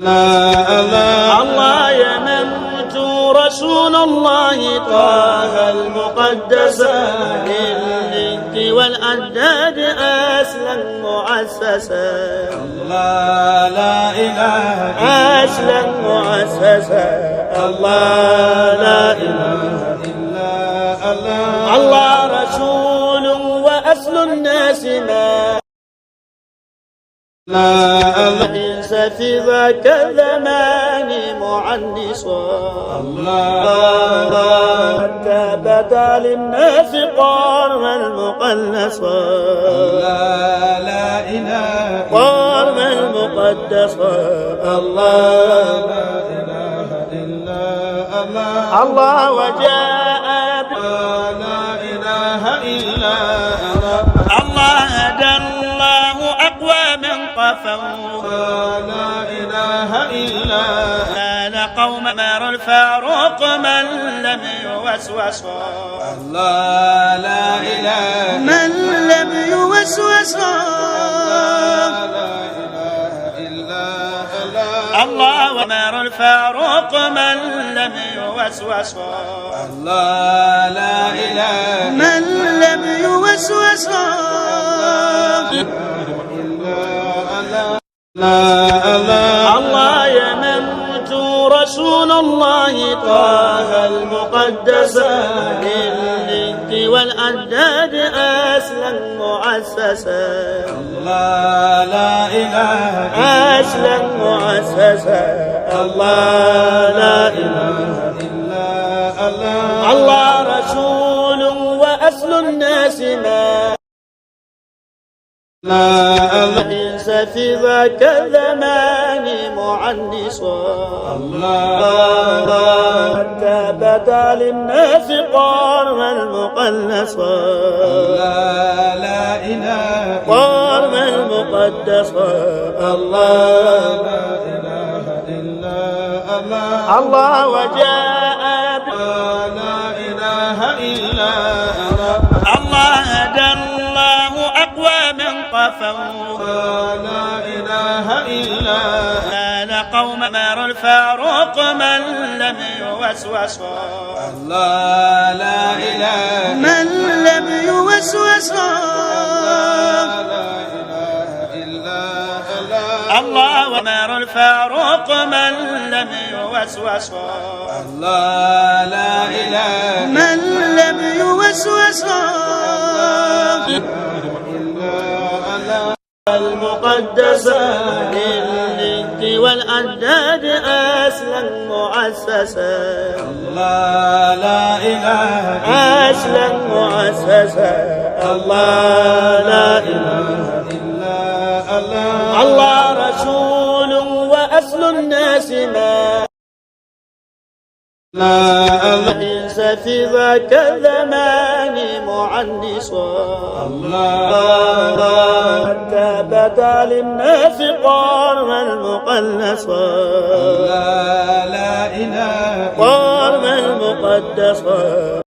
الله يمنت رسول الله طه المقدس للجد والأجداد أسلا مؤسسا. الله لا إله أسلا مؤسسا. الله لا إله إلا الله. الله رسول وأصل الناس ما ليس في ذاك الزمان معنصا. الله حتى بدا للناس قرما مقنصا. الله لا إله قرما مقدسا. الله لا إله إلا الله. الله وجاء لا إله إلا الله. الله هدى الله أقواما قفوا. لا إله إلا كان قوم مر الفاروق من لم يوسوسا. الله لا إله من لم يوسوسا. لا إله إلا الله. الله ومر الفاروق من لم يوسوسا. الله لا إله من لم يوسوسا. الله يمنت رسول الله طه المقدس للجد والأجداد أسلا مؤسسا. الله لا إله أسلا مؤسسا. الله لا إله إلا الله. الله رسول وأصل الناس ما ليس في ذاك الزمان معنصا. الله حتى بدا للناس قرما مقنصا. الله لا إله قرما مقدسا. الله لا إله إلا الله. الله وجاء لا إله إلا الله. الله هدى الله أقواما قفوا. لا إله إلا كان قوم مر الفاروق من لم يوسوسا. الله لا إله من لم يوسوسا. لا إله إلا الله. الله ومر الفاروق من لم يوسوسا. الله لا إله من لم يوسوسا. المقدس للجد والأجداد أسلا مؤسسا. الله لا إله أسلا مؤسسا. الله لا إله إلا الله. الله رسول وأصل الناس ما ليس في ذاك الزمان معنصا. الله حتى بدا للناس قرما مقنصا. الله لا إله قرما مقدسا.